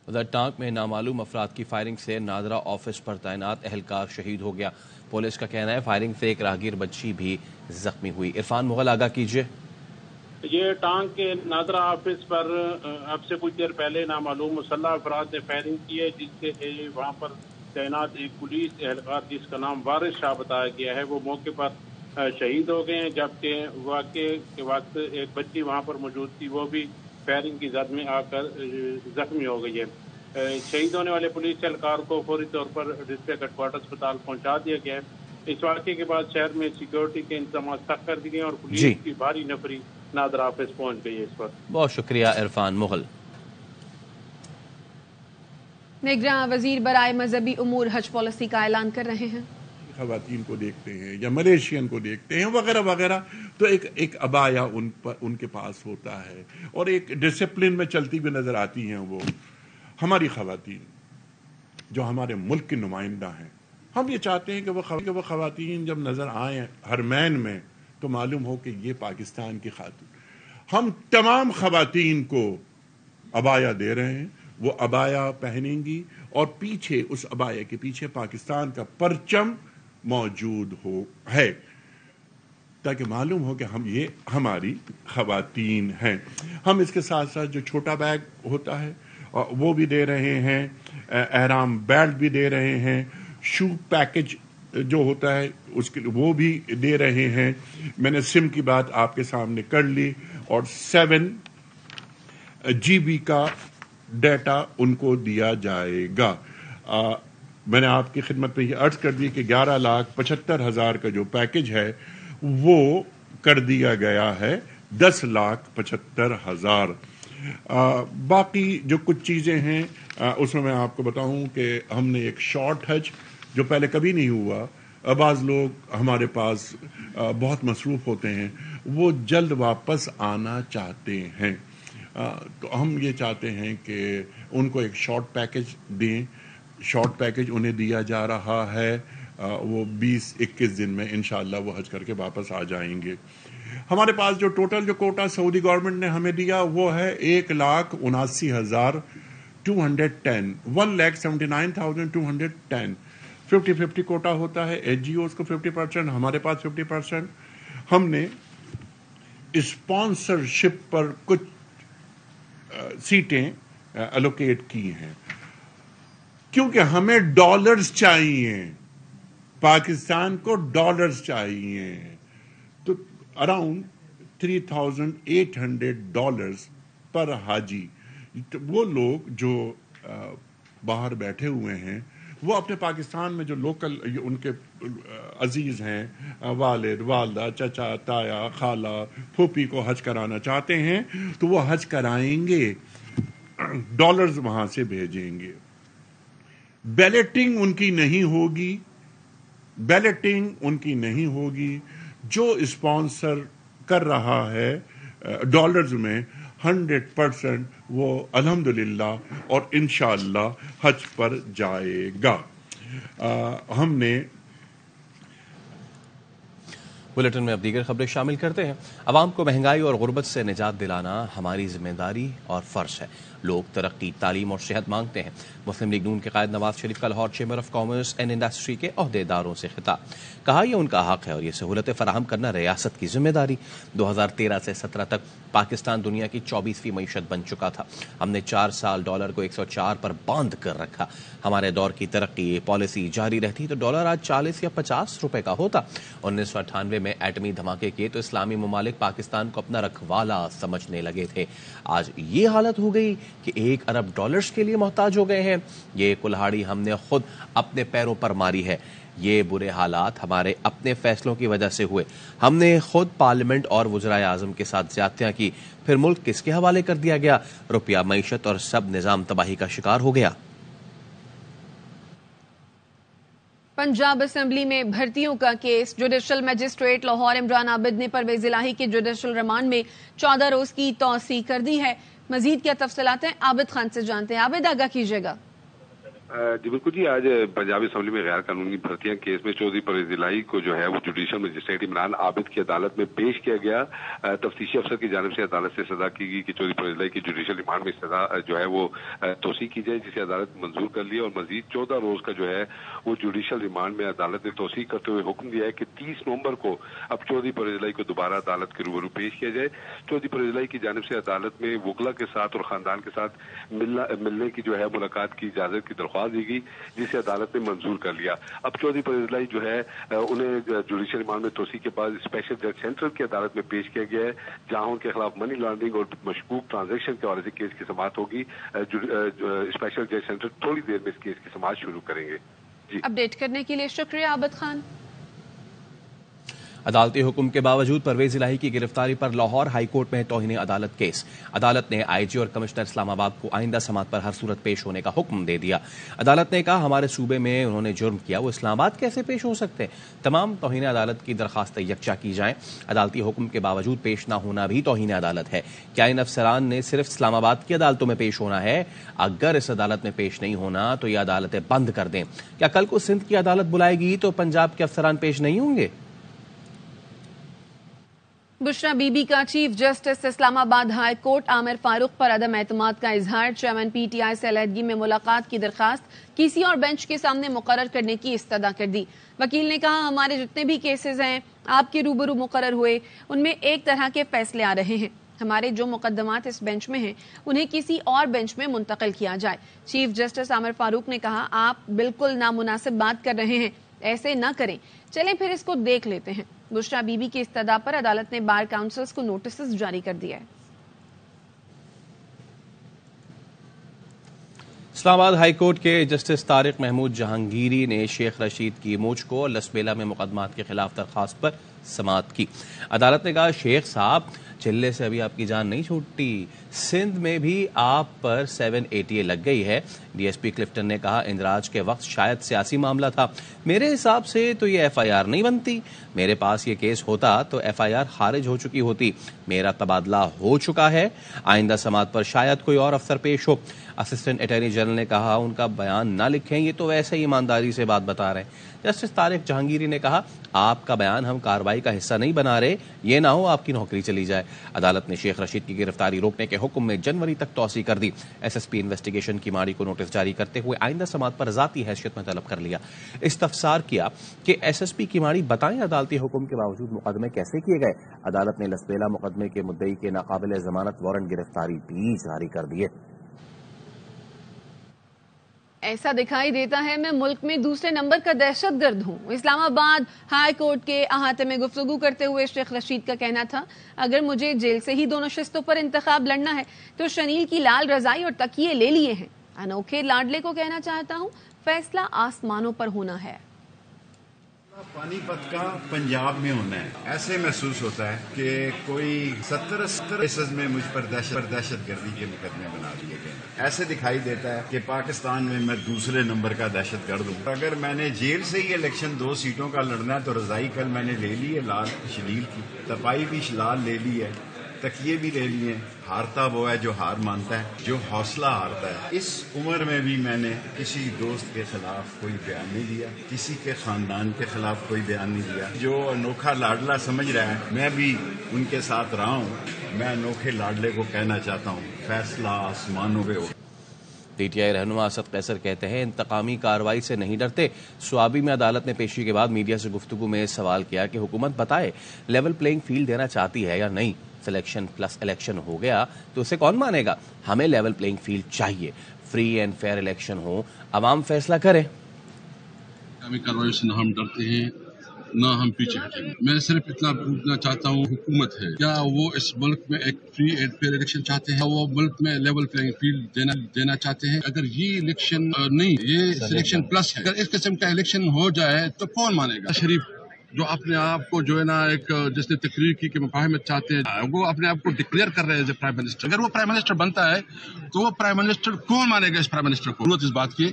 ادھر ٹانک میں نامعلوم افراد کی فائرنگ سے نادرہ آفس پر تعینات اہلکار شہید ہو گیا. پولیس کا کہنا ہے فائرنگ سے ایک راہگیر بچی بھی زخمی ہوئی. عرفان مغل آگاہ کیجیے. یہ ٹانک کے نادرہ آفس پر اب سے کچھ دیر پہلے نامعلوم مسلح افراد نے فائرنگ کی ہے، جس سے وہاں پر تعینات ایک پولیس اہلکار جس کا نام وارث شاہ بتایا گیا ہے وہ موقع پر شہید ہو گئے ہیں، جبکہ واقعے کے وقت ایک بچی وہاں پر موجود تھی، وہ بھی فائرنگ کی زد میں آ کر زخمی ہو گئی ہے. شہید ہونے والے پولیس اہلکار کو فوری طور پر ڈسٹرکٹ ہیڈ کوارٹر اسپتال پہنچا دیا گیا ہے. اس واقعے کے بعد شہر میں سیکیورٹی کے انتظامات سخت کر دیے گئے اور پولیس کی بھاری نفری نادرہ آفس پہنچ گئی ہے. اس وقت بہت شکریہ عرفان مغل. نگراں وزیر برائے مذہبی امور حج پالیسی کا اعلان کر رہے ہیں. خواتین کو دیکھتے ہیں یا ملیشین کو دیکھتے ہیں وغیرہ وغیرہ، تو ایک عبایا ان کے پاس ہوتا ہے اور ایک ڈسپلن میں چلتی ہوئی نظر آتی ہیں. وہ ہماری خواتین جو ہمارے ملک کی نمائندہ ہیں، ہم یہ چاہتے ہیں کہ وہ خواتین جب نظر آئیں حرمین میں تو معلوم ہو کہ یہ پاکستان کی خاتون. ہم تمام خواتین کو عبایا دے رہے ہیں، وہ عبایا پہنیں گی اور پیچھے اس عبایا کے پیچھے پاکستان کا پرچم موجود ہے تاکہ معلوم ہو کہ یہ ہماری خواتین ہیں. ہم اس کے ساتھ ساتھ جو چھوٹا بیگ ہوتا ہے وہ بھی دے رہے ہیں، احرام بیلٹ بھی دے رہے ہیں، شو پیکج جو ہوتا ہے اس کے وہ بھی دے رہے ہیں. میں نے سم کی بات آپ کے سامنے کر لی اور 7 GB کا ڈیٹا ان کو دیا جائے گا. میں نے آپ کی خدمت میں یہ عرض کر دی کہ 11,75,000 کا جو پیکج ہے وہ کر دیا گیا ہے 10,75,000. باقی جو کچھ چیزیں ہیں اس میں آپ کو بتاؤں کہ ہم نے ایک شارٹ حج جو پہلے کبھی نہیں ہوا، بعض لوگ ہمارے پاس بہت مصروف ہوتے ہیں، وہ جلد واپس آنا چاہتے ہیں، تو ہم یہ چاہتے ہیں کہ ان کو ایک شارٹ پیکج دیں. شارٹ پیکج انہیں دیا جا رہا ہے، وہ 20-21 دن میں انشاءاللہ وہ حج کر کے واپس آ جائیں گے. ہمارے پاس جو ٹوٹل جو کوٹا سعودی گورنمنٹ نے ہمیں دیا وہ ہے 1,79,210 1,79,210. 50-50 کوٹا ہوتا ہے، NGOs کو 50%، ہمارے پاس 50%. ہم نے اسپانسرشپ پر کچھ سیٹیں الوکیٹ کی ہیں کیونکہ ہمیں ڈالرز چاہیے، پاکستان کو ڈالرز چاہیے. تو اراؤنڈ $3,800 پر حاجی. وہ لوگ جو باہر بیٹھے ہوئے ہیں وہ اپنے پاکستان میں جو لوکل ان کے عزیز ہیں، والد والدہ چچا تایا خالہ پھوپھی کو حج کرانا چاہتے ہیں تو وہ حج کرائیں گے، ڈالرز وہاں سے بھیجیں گے. بیلٹنگ ان کی نہیں ہوگی. جو اسپانسر کر رہا ہے ڈالرز میں 100% وہ الحمدللہ اور انشاءاللہ حج پر جائے گا. ہم نے بلیٹن میں اب دیگر خبریں شامل کرتے ہیں. عوام کو مہنگائی اور غربت سے نجات دلانا ہماری ذمہ داری اور فرض ہے. لوگ ترقی، تعلیم اور صحت مانگتے ہیں. مسلم لیگ نون کے قائد نواز شریف کا Lahore chamber of commerce and industry کے عہدیداروں سے خطاب. کہا یہ ان کا حق ہے اور یہ سہولتیں فراہم کرنا ریاست کی ذمہ داری. 2013 سے 17 تک پاکستان دنیا کی 24ویں معیشت بن چکا تھا. ہم نے 4 سال ڈالر کو 104 پر باندھ کر رکھا. ہمارے دور کی ترقی پالیسی جاری رہتی تو ڈالر آج 40 یا 50 روپے کا ہوتا. 1998 میں ایٹمی دھماکے کیے تو اسلامی ممالک پاکستان کو اپنا رکھوالا سمجھنے لگے تھے. آج یہ حالت ہو گئی کہ 1 ارب ڈالرز کے لیے محتاج ہو گئے ہیں. یہ کلہاڑی ہم نے خود اپنے پیروں پر ماری ہے. یہ برے حالات ہمارے اپنے فیصلوں کی وجہ سے ہوئے. ہم نے خود پارلیمنٹ اور وزرائے اعظم کے ساتھ زیادتیاں کی. پھر ملک کس کے حوالے کر دیا گیا؟ روپیہ، معیشت اور سب نظام تباہی کا شکار ہو گیا. پنجاب اسمبلی میں بھرتیوں کا case. Judicial magistrate Lahore Imran Abid نے پرویز الہی کے جوڈیشل ریمانڈ میں 14 روز کی توسیع کر دی ہے. مزید کیا تفصیلات ہیں عابد خان سے جانتے ہیں. عابد آگاہ کیجیے گا. جی بالکل جی، آج پنجاب اسمبلی میں غیر قانونی بھرتیاں کیس میں چودھری پرویز الہی کو جو ہے وہ جوڈیشل مجسٹریٹ عمران عابد کی عدالت میں پیش کیا گیا۔ تفتیشی افسر کی جانب سے عدالت سے سزا کی گئی کہ چودھری پرویز الہی کی جوڈیشل ریمانڈ میں سزا جو ہے وہ توسیع کی جائے، جسے عدالت نے منظور کر لیا، اور مزید 14 روز کا جو ہے وہ جوڈیشل ریمانڈ میں عدالت نے توسیع کرتے ہوئے حکم دیا ہے کہ 30 نومبر کو اب چودھری پرویز الہی کو دوبارہ عدالت کے روبرو پیش کیا جائے۔ چودھری پرویز الہی کی جانب سے عدالت میں وکلا کے ساتھ اور خاندان کے ساتھ ملنے کی جو ہے ملاقات کی اجازت کی درخواست دی گئی، جسے عدالت نے منظور کر لیا۔ اب چودھری پرویز الہی جو ہے انہیں جوڈیشل ریمانڈ میں توسیع کے بعد اسپیشل جج سینٹرل کی عدالت میں پیش کیا گیا ہے، جہاں ان کے خلاف منی لانڈرنگ اور مشکوک ٹرانزیکشن کے حوالے سے کیس کی سماعت ہوگی۔ اسپیشل جج سینٹرل تھوڑی دیر میں اس کیس کی سماعت شروع کریں گے۔ جی اپڈیٹ کرنے کے لیے شکریہ عابد خان۔ عدالتی حکم کے باوجود پرویز الہی کی گرفتاری پر لاہور ہائی کورٹ میں توہین عدالت کیس۔ عدالت نے آئی جی اور کمشنر اسلام آباد کو آئندہ سماعت پر ہر صورت پیش ہونے کا حکم دے دیا۔ عدالت نے کہا ہمارے صوبے میں انہوں نے جرم کیا، وہ اسلام آباد کیسے پیش ہو سکتے ہیں؟ تمام توہین عدالت کی درخواستیں یکجا کی جائیں۔ عدالتی حکم کے باوجود پیش نہ ہونا بھی توہین عدالت ہے۔ کیا ان افسران نے صرف اسلام آباد کی عدالتوں میں پیش ہونا ہے؟ اگر اس عدالت میں پیش نہیں ہونا تو یہ عدالتیں بند کر دیں۔ کیا کل کو سندھ کی عدالت بلائے گی تو پنجاب کے افسران پیش نہیں ہوں گے؟ بشرا بی بی کا چیف جسٹس اسلام آباد ہائی کورٹ عامر فاروق پر عدم اعتماد کا اظہار۔ چیئرمین پی ٹی آئی سے علیحدگی میں ملاقات کی درخواست کسی اور بینچ کے سامنے مقرر کرنے کی استدعا کر دی۔ وکیل نے کہا ہمارے جتنے بھی کیسز ہیں آپ کے روبرو مقرر ہوئے، ان میں ایک طرح کے فیصلے آ رہے ہیں۔ ہمارے جو مقدمات اس بینچ میں ہیں انہیں کسی اور بینچ میں منتقل کیا جائے۔ چیف جسٹس عامر فاروق نے کہا آپ بالکل نامناسب بات کر رہے ہیں، ایسے نہ کریں، چلیں پھر اس کو دیکھ لیتے ہیں۔ بشرا بی بی کی استدعا پر عدالت نے بار کاؤنسلز کو نوٹسز جاری کر دیا ہے۔ اسلام آباد ہائی کورٹ کے جسٹس طارق محمود جہانگیری نے شیخ رشید کی موج کو لسبیلا میں مقدمات کے خلاف درخواست پر سماعت کی۔ عدالت نے کہا شیخ صاحب چلے سے ابھی آپ کی جان نہیں چھوٹتی، سندھ میں بھی آپ پر 780 لگ گئی ہے۔ ڈی ایس پی کلفٹن نے کہا اندراج کے وقت شاید سیاسی معاملہ تھا، میرے حساب سے تو یہ ایف آئی آر نہیں بنتی، میرے پاس یہ کیس ہوتا تو ایف آئی آر خارج ہو چکی ہوتی، میرا تبادلہ ہو چکا ہے، آئندہ سماعت پر شاید کوئی اور افسر پیش ہو۔ اسسٹنٹ اٹارنی جنرل نے کہا ان کا بیان نہ لکھیں، یہ تو ویسے ہی ایمانداری سے بات بتا رہے ہیں۔ جسٹس طارق جہانگیری نے کہا آپ کا بیان ہم کارروائی کا حصہ نہیں بنا رہے، یہ نہ ہو آپ کی نوکری چلی جائے۔ عدالت نے شیخ رشید کی گرفتاری روکنے کے حکم میں جنوری تک توسیع کر دی۔ ایس ایس پی انویسٹیگیشن کی ماڑی کو نوٹس جاری کرتے ہوئے آئندہ سماعت پر ذاتی حیثیت میں طلب کر لیا۔ استفسار کیا کہ ایس ایس پی کی ماڑی بتائیں عدالتی حکم کے باوجود مقدمے کیسے کیے گئے؟ عدالت نے لسبیلا مقدمے کے مدعی کے ناقابل ضمانت وارنٹ گرفتاری بھی جاری کر دیے۔ ایسا دکھائی دیتا ہے میں ملک میں دوسرے نمبر کا دہشت گرد ہوں۔ اسلام آباد ہائی کورٹ کے احاطے میں گفتگو کرتے ہوئے شیخ رشید کا کہنا تھا اگر مجھے جیل سے ہی دونوں نشستوں پر انتخاب لڑنا ہے تو شنیل کی لال رضائی اور تکیے لے لیے ہیں۔ انوکھے لاڈلے کو کہنا چاہتا ہوں فیصلہ آسمانوں پر ہونا ہے۔ پانی پت کا پنجاب میں ہونا ہے، ایسے محسوس ہوتا ہے کہ کوئی 70 کیسز میں مجھ پر دہشت گردی کے مقدمے بنا دیے گئے، ایسے دکھائی دیتا ہے کہ پاکستان میں دوسرے نمبر کا دہشت گرد ہوں۔ اگر میں نے جیل سے ہی الیکشن 2 سیٹوں کا لڑنا ہے تو رضائی کل میں نے لے لی ہے، لال شلیل کی تپائی بھی لال لے لی ہے، تکیے بھی لے لیے۔ ہارتا وہ ہے جو ہار مانتا ہے، جو حوصلہ ہارتا ہے۔ اس عمر میں بھی میں نے کسی دوست کے خلاف کوئی بیان نہیں دیا، کسی کے خاندان کے خلاف کوئی بیان نہیں دیا۔ جو انوکھا لاڈلا سمجھ رہا ہے میں بھی ان کے ساتھ رہا ہوں، میں انوکھے لاڈلے کو کہنا چاہتا ہوں فیصلہ آسمانوں پہ ہو۔ پی ٹی آئی رہنما اسد قیصر کہتے ہیں انتقامی کارروائی سے نہیں ڈرتے۔ سوابی میں عدالت نے پیشی کے بعد میڈیا سے گفتگو میں سوال کیا کہ حکومت بتائے لیول پلینگ فیلڈ دینا چاہتی ہے یا نہیں، سلیکشن پلس الیکشن ہو گیا تو اسے کون مانے گا؟ ہمیں لیول پلینگ فیلڈ چاہیے، فری اینڈ فیئر الیکشن ہو، عوام فیصلہ کرے۔ انتقامی کارروائی سے نہ ہم ڈرتے ہیں نہ ہم پیچھے ہٹیں گے۔ میں صرف اتنا پوچھنا چاہتا ہوں حکومت ہے کیا وہ اس ملک میں ایک فری اینڈ فیئر الیکشن چاہتے ہیں؟ وہ ملک میں لیول پلینگ فیلڈ دینا چاہتے ہیں؟ اگر یہ الیکشن نہیں، یہ سلیکشن پلس ہے، اگر اس قسم کا الیکشن ہو جائے تو کون مانے گا؟ شریف جو اپنے آپ کو جو ہے نا ایک جس نے تقریر کی کہ مفاہمت چاہتے ہیں، وہ اپنے آپ کو ڈکلیئر کر رہے ہیں پرائم منسٹر۔ اگر وہ پرائم منسٹر بنتا ہے تو وہ پرائم منسٹر کون مانے گا؟ اس پرائم منسٹر کو ضرورت اس بات کی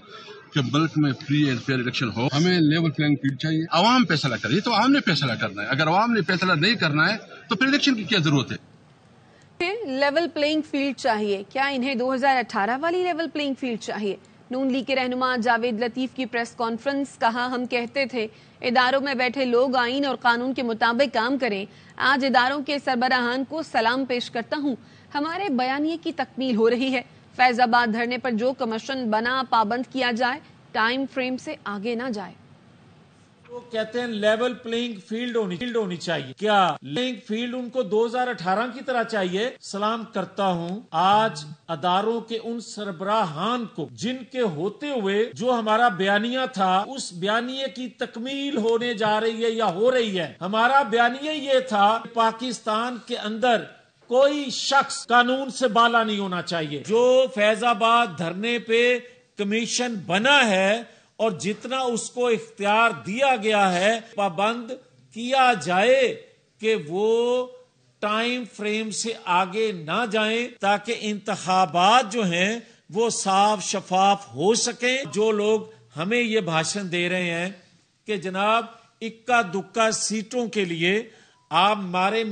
کہ ملک میں فری اینڈ فیئر الیکشن ہو، ہمیں لیول پلینگ فیلڈ چاہیے، عوام فیصلہ کرے۔ یہ تو عوام نے فیصلہ کرنا ہے، اگر عوام نے فیصلہ نہیں کرنا ہے تو پھر الیکشن کی کیا ضرورت ہے؟ لیول پلینگ فیلڈ چاہیے، کیا انہیں 2018 والی لیول پلینگ فیلڈ چاہیے؟ نون لیگ کے رہنما جاوید لطیف کی پریس کانفرنس، کہا ہم کہتے تھے اداروں میں بیٹھے لوگ آئین اور قانون کے مطابق کام کریں، آج اداروں کے سربراہان کو سلام پیش کرتا ہوں، ہمارے بیانیے کی تکمیل ہو رہی ہے، فیض آباد دھرنے پر جو کمیشن بنا پابند کیا جائے، ٹائم فریم سے آگے نہ جائے۔ وہ کہتے ہیں لیول پلینگ فیلڈ ہونی چاہیے، کیا پلینگ فیلڈ ان کو 2018 کی طرح چاہیے؟ سلام کرتا ہوں آج اداروں کے ان سربراہان کو جن کے ہوتے ہوئے جو ہمارا بیانیہ تھا اس بیانیے کی تکمیل ہونے جا رہی ہے یا ہو رہی ہے۔ ہمارا بیانیہ یہ تھا پاکستان کے اندر کوئی شخص قانون سے بالا نہیں ہونا چاہیے۔ جو فیض آباد دھرنے پہ کمیشن بنا ہے اور جتنا اس کو اختیار دیا گیا ہے پابند کیا جائے کہ وہ ٹائم فریم سے آگے نہ جائیں تاکہ انتخابات جو ہیں وہ صاف شفاف ہو سکیں۔ جو لوگ ہمیں یہ بھاشن دے رہے ہیں کہ جناب اکا دکا سیٹوں کے لیے آپ مارے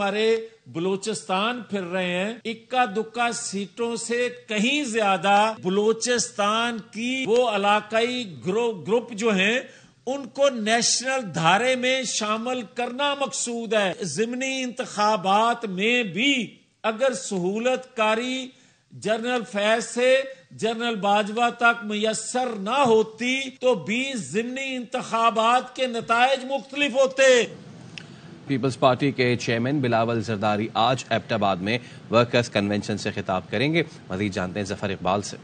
بلوچستان پھر رہے ہیں، اکا دکا سیٹوں سے کہیں زیادہ بلوچستان کی وہ علاقائی گروپ جو ہیں ان کو نیشنل دھارے میں شامل کرنا مقصود ہے۔ ضمنی انتخابات میں بھی اگر سہولت کاری جنرل فیض سے جنرل باجوہ تک میسر نہ ہوتی تو 20 ضمنی انتخابات کے نتائج مختلف ہوتے۔ پیپلز پارٹی کے چیئرمین بلاول زرداری آج ایبٹ آباد میں ورکرز کنونشن سے خطاب کریں گے۔ مزید جانتے ہیں ظفر اقبال سے۔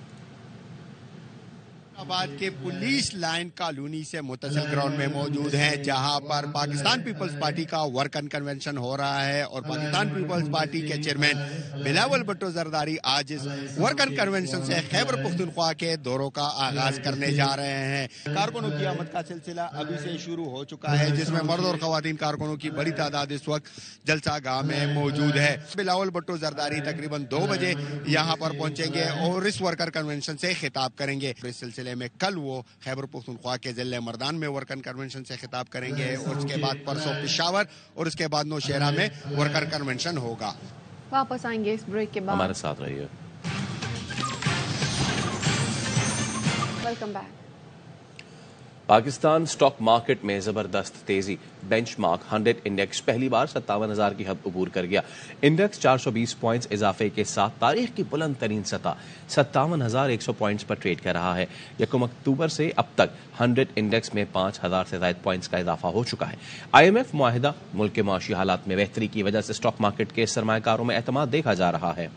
آباد کے پولیس لائن کالونی سے متصل گراؤنڈ میں موجود ہیں جہاں پر پاکستان پیپلز پارٹی کا ورکر کنونشن ہو رہا ہے اور پاکستان پیپلز پارٹی کے چیئرمین بلاول بھٹو زرداری آج اس ورکر کنونشن سے خیبر پختونخوا کے دوروں کا آغاز کرنے جا رہے ہیں۔ کارکنوں کی آمد کا سلسلہ ابھی سے شروع ہو چکا ہے جس میں مرد اور خواتین کارکنوں کی بڑی تعداد اس وقت جلسہ گاہ میں موجود ہے۔ بلاول بھٹو زرداری تقریباً 2 بجے یہاں پر پہنچیں گے اور اس ورکر کنونشن سے خطاب کریں گے۔ اس سلسلے میں کل وہ خیبر پختونخوا کے ضلع مردان میں ورکر کنونشن سے خطاب کریں گے اور اس کے بعد پرسوں پشاور اور اس کے بعد نوشہرہ میں ورکر کنونشن ہوگا۔ واپس آئیں گے اس بریک کے بعد، ہمارے ساتھ رہیے۔ Welcome back. Pakistan stock market میں زبردست تیزی، بینچ مارک 100 انڈیکس پہلی بار 57,000 کی حد عبور کر گیا۔ انڈیکس 420 پوائنٹس اضافے کے ساتھ تاریخ کی بلند ترین سطح 57,100 پوائنٹس پر ٹریڈ کر رہا ہے۔ 1 اکتوبر سے اب تک 100 انڈیکس میں 5,000 سے زائد پوائنٹس کا اضافہ ہو چکا ہے۔ IMF معاہدہ، ملک کے معاشی حالات میں بہتری کی وجہ سے سٹاک مارکیٹ کے سرمایہ کاروں میں اعتماد دیکھا جا رہا ہے۔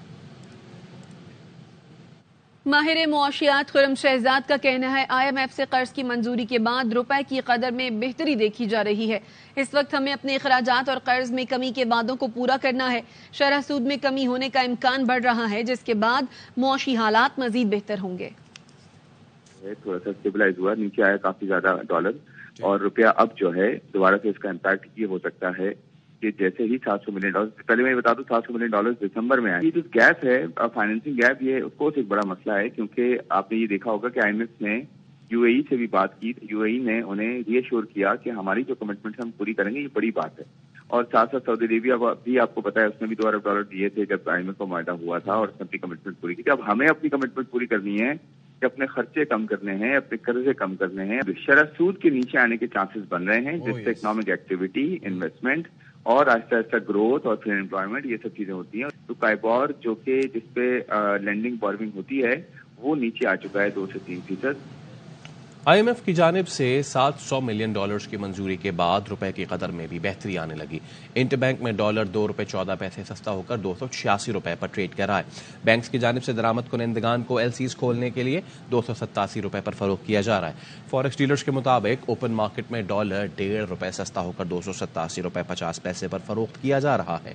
ماہر معاشیات خرم شہزاد کا کہنا ہے IMF سے قرض کی منظوری کے بعد روپے کی قدر میں بہتری دیکھی جا رہی ہے۔ اس وقت ہمیں اپنے اخراجات اور قرض میں کمی کے وعدوں کو پورا کرنا ہے۔ شرح سود میں کمی ہونے کا امکان بڑھ رہا ہے جس کے بعد معاشی حالات مزید بہتر ہوں گے۔ تھوڑا سا اسٹیبلائز ہوا، نیچے آیا کافی زیادہ ڈالر اور روپیہ اب جو ہے دوبارہ سے اس کا امپیکٹ یہ ہو سکتا ہے کہ جیسے ہی $700 ملین، پہلے میں بتا دوں $700 ملین دسمبر میں آئے۔ یہ جو گیپ ہے فائنینسنگ گیپ، یہ آف کورس ایک بڑا مسئلہ ہے کیونکہ آپ نے یہ دیکھا ہوگا کہ IMF نے UAE سے بھی بات کی، UAE نے انہیں ری ایشور کیا کہ ہماری جو کمٹمنٹ ہم پوری کریں گے، یہ بڑی بات ہے۔ اور ساتھ ساتھ سعودی عربیہ بھی آپ کو پتا ہے اس نے بھی $2 ارب دیے تھے جب IMF کا معاہدہ ہوا تھا اور اس نے اپنی کمٹمنٹ پوری کی تھی۔ اب ہمیں اپنی کمٹمنٹ پوری کرنی ہے کہ اپنے خرچے کم کرنے ہیں، اپنے قرضے کم کرنے ہیں۔ شرح سود کے نیچے آنے کے چانسز بن رہے ہیں جس سے اکنامک ایکٹیویٹی، انویسٹمنٹ اور آہستہ آہستہ گروتھ اور پھر امپلائمنٹ، یہ سب چیزیں ہوتی ہیں۔ تو کائبور جو کہ جس پہ لینڈنگ بارونگ ہوتی ہے وہ نیچے آ چکا ہے 2 سے 3%۔ IMF کی جانب سے $700 ملین کی منظوری کے بعد روپے کی قدر میں بھی بہتری آنے لگی۔ انٹر بینک میں ڈالر $2.14 سستا ہو کر $286 پر ٹریڈ کر رہا ہے۔ بینکس کی جانب سے درآمد کنندگان کو LCs کھولنے کے لیے $287 پر فروخت کیا جا رہا ہے۔ فوریکس ڈیلرز کے مطابق اوپن مارکیٹ میں ڈالر $1.5 سستا ہو کر $287.50 پر فروخت کیا جا رہا ہے۔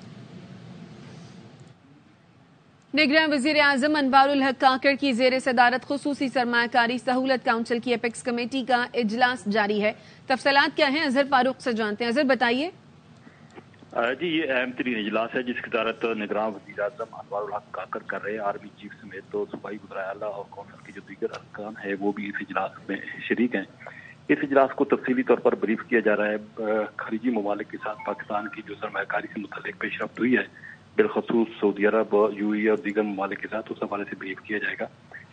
نگراں وزیر اعظم انوار الحق کاکڑ کی زیر صدارت خصوصی سرمایہ کاری سہولت کونسل کی اپیکس کمیٹی کا اجلاس جاری ہے۔ تفصیلات کیا ہیں اظہر فاروق سے جانتے ہیں۔ اظہر بتائیے۔ جی، یہ اہم ترین اجلاس ہے جس کی صدارت نگراں وزیر اعظم انوار الحق کاکڑ کر رہے ہیں۔ آرمی چیف سمیت تو صوبائی وزرائے اعلیٰ اور کونسل کے جو دیگر ارکان ہیں وہ بھی اس اجلاس میں شریک ہیں۔ اس اجلاس کو تفصیلی طور پر بریف کیا جا رہا ہے۔ خلیجی ممالک کے ساتھ پاکستان کی جو سرمایہ کاری سے متعلق پیش رفت ہوئی ہے، بالخصوص سعودی عرب، UAE اور دیگر ممالک کے ساتھ اس حوالے سے بریف کیا جائے گا۔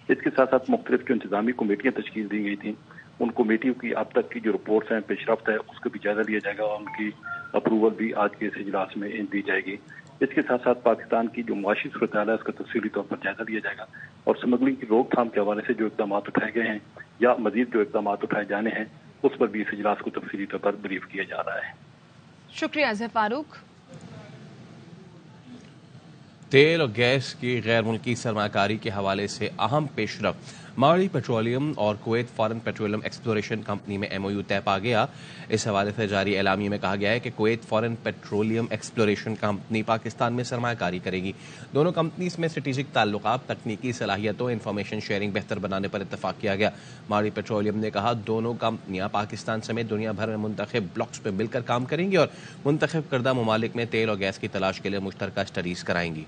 اس کے ساتھ ساتھ مختلف جو انتظامی کمیٹیاں تشکیل دی گئی تھیں، ان کمیٹیوں کی اب تک کی جو رپورٹس ہیں، پیش رفت ہے، اس کا بھی جائزہ لیا جائے گا اور ان کی اپروول بھی آج کے اس اجلاس میں دی جائے گی۔ اس کے ساتھ ساتھ پاکستان کی جو معاشی صورتحال ہے اس کا تفصیلی طور پر جائزہ لیا جائے گا اور اسمگلنگ کی روک تھام کے حوالے سے جو اقدامات اٹھائے گئے ہیں یا مزید جو اقدامات اٹھائے جانے ہیں اس پر بھی اس اجلاس کو تفصیلی طور پر بریف کیا جا رہا ہے۔ شکریہ اظہر فاروق۔ تیل اور گیس کی غیر ملکی سرمایہ کاری کے حوالے سے اہم پیش رفت ماڑی پیٹرولیم اور Kuwait foreign petroleum exploration company میں MOU طے پا گیا۔ اس حوالے سے جاری اعلامیے میں کہا گیا ہے کہ Kuwait foreign petroleum exploration company Pakistan میں سرمایہ کاری کرے گی۔ دونوں کمپنیز میں اسٹریٹجک تعلقات، تکنیکی صلاحیتوں، انفارمیشن شیئرنگ بہتر بنانے پر اتفاق کیا گیا۔ ماڑی پیٹرولیم نے کہا دونوں کمپنیاں پاکستان سمیت دنیا بھر میں منتخب بلاکس پہ مل کر کام کریں گی اور منتخب کردہ ممالک میں تیل اور گیس کی تلاش کے لیے مشترکہ اسٹڈیز کرائیں گی۔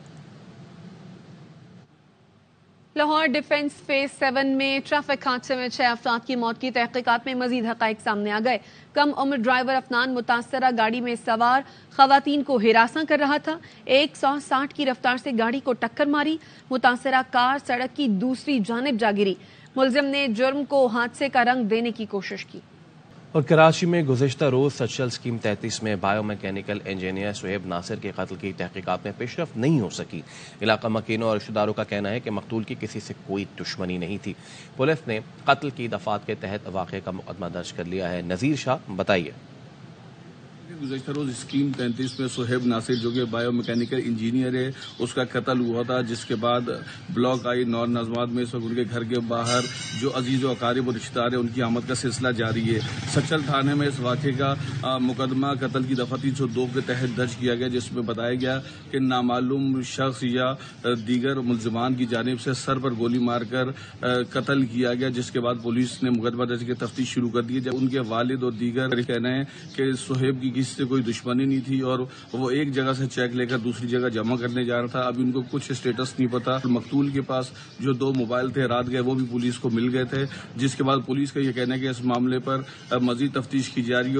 لاہور ڈیفنس فیز 7 میں ٹریفک حادثے میں 6 افراد کی موت کی تحقیقات میں مزید حقائق سامنے آ گئے۔ کم عمر ڈرائیور افنان متاثرہ گاڑی میں سوار خواتین کو ہراساں کر رہا تھا۔ 160 کی رفتار سے گاڑی کو ٹکر ماری۔ متاثرہ کار سڑک کی دوسری جانب جا گری۔ ملزم نے جرم کو حادثے کا رنگ دینے کی کوشش کی۔ اور کراچی میں گزشتہ روز سچل اسکیم 33 میں بایو میکینیکل انجینئر سہیب ناصر کے قتل کی تحقیقات میں پیش رفت نہیں ہو سکی۔ علاقہ مکینوں اور رشتہ داروں کا کہنا ہے کہ مقتول کی کسی سے کوئی دشمنی نہیں تھی۔ پولیس نے قتل کی دفعات کے تحت واقعے کا مقدمہ درج کر لیا ہے۔ نذیر شاہ بتائیے۔ گزشتہ روز اسکیم 33 میں سہیب ناصر جو کہ بایو میکینیکل انجینئر ہے اس کا قتل ہوا تھا، جس کے بعد بلاک آئی نور نظمات میں اس وقت ان کے گھر کے باہر جو عزیز و اقارب و رشتہ دار ہیں ان کی آمد کا سلسلہ جاری ہے۔ سچل تھانے میں اس واقعے کا مقدمہ قتل کی دفعہ 302 کے تحت درج کیا گیا، جس میں بتایا گیا کہ نامعلوم شخص یا دیگر ملزمان کی جانب سے سر پر گولی مار کر قتل کیا گیا، جس کے بعد پولیس نے مقدمہ درج کر تفتیش شروع کر دی۔ جب ان کے والد اور دیگر کہنا ہے کہ سہیب کی کسی سے کوئی دشمنی نہیں تھی اور وہ ایک جگہ سے چیک لے کر دوسری جگہ جمع کرنے جا رہا تھا۔ اب ان کو کچھ اسٹیٹس نہیں پتا۔ مقتول کے پاس جو 2 موبائل تھے رات گئے وہ بھی پولیس کو مل گئے تھے، جس کے بعد پولیس کا یہ کہنا ہے کہ اس معاملے پر مزید تفتیش کی جا رہی ہے۔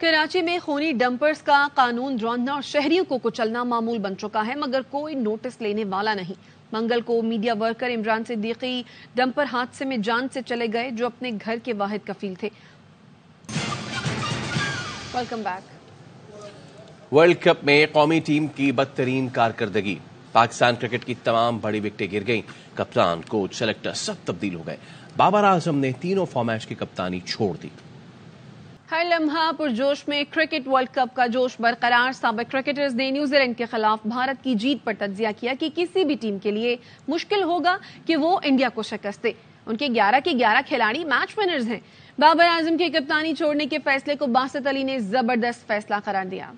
کراچی میں خونی ڈمپرز کا قانون روندنا اور شہریوں کو کچلنا معمول بن چکا ہے، مگر کوئی نوٹس لینے والا نہیں۔ منگل کو media worker Imran Siddiqui dumper حادثے میں جان سے چلے گئے، جو اپنے گھر کے واحد کفیل تھے۔ Welcome back. ورلڈ کپ میں قومی ٹیم کی بدترین کارکردگی، پاکستان کرکٹ کی تمام بڑی وکٹیں گر گئیں، کپتان، کوچ، سلیکٹر سب تبدیل ہو گئے۔ بابر اعظم نے تینوں فارمیٹس کی کپتانی چھوڑ دی۔ ہر لمحہ پرجوش میں کرکٹ ورلڈ کپ کا جوش برقرار۔ سابق کرکٹرز نے نیوزی لینڈ کے خلاف بھارت کی جیت پر تجزیہ کیا کہ کسی بھی ٹیم کے لیے مشکل ہوگا کہ وہ انڈیا کو شکست دے۔ ان کے 11 کے 11 کھلاڑی میچ ونرز ہیں۔ بابر اعظم کی کپتانی چھوڑنے کے فیصلے کو باسط علی نے زبردست فیصلہ قرار دیا۔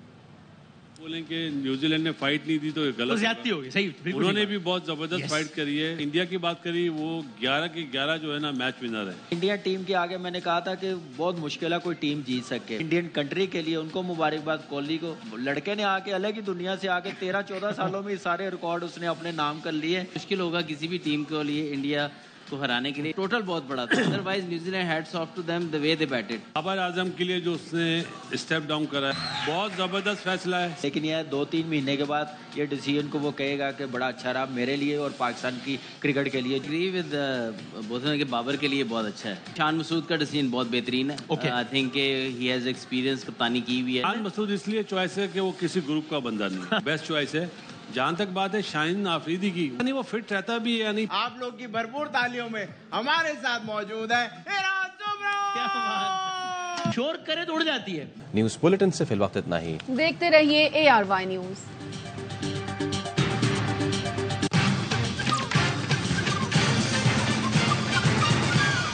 بولیں کہ نیوزی لینڈ نے فائٹ نہیں دی تو یہ غلط زیادتی ہوگی، صحیح، انہوں نے بھی بہت زبردست فائٹ کری ہے۔ انڈیا کی بات کری، وہ 11 کے 11 جو ہے نا میچ ونر ہے۔ انڈیا ٹیم کے آگے میں نے کہا تھا کہ بہت مشکل ہے کوئی ٹیم جیت سکے۔ انڈین کنٹری کے لیے ان کو مبارکباد، کوہلی کو، لڑکے نے آ کے الگ ہی دنیا سے آ کے 13-14 سالوں میں سارے ریکارڈ اس نے اپنے نام کر لیے۔ مشکل ہوگا کسی بھی ٹیم کے لیے انڈیا کو ہرانے کے لیے، ٹوٹل بہت بڑا تھا۔ Otherwise New Zealand hats off to them the way they batted. Babar Azam کے لیے جو اس نے اسٹیپ ڈاؤن کرا ہے بہت زبردست فیصلہ ہے، لیکن یہ 2-3 مہینے کے بعد یہ ڈیسیژن کو وہ کہے گا کہ بڑا اچھا رہا میرے لیے اور پاکستان کی کرکٹ کے لیے۔ ایگری ود بولتے ہیں کہ بابر کے لیے بہت اچھا ہے۔ شان مسعود کا ڈیسیژن بہت بہترین ہے۔ آئی تھنک کہ ہی ہیز ایکسپیرینس، کپتانی کی ہوئی ہے۔ شان مسعود اس لیے چوائس ہے کہ وہ کسی گروپ کا بندہ نہیں، بیسٹ چوائس ہے۔ جہاں تک بات ہے شاہین آفریدی کی، یعنی وہ فٹ رہتا بھی ہے، یعنی آپ لوگ کی بھرپور تالیوں میں ہمارے ساتھ موجود ہے شور کرے تو اڑ جاتی ہے۔ نیوز بلیٹن سے فی الوقت اتنا ہی۔ دیکھتے رہیے ARY نیوز۔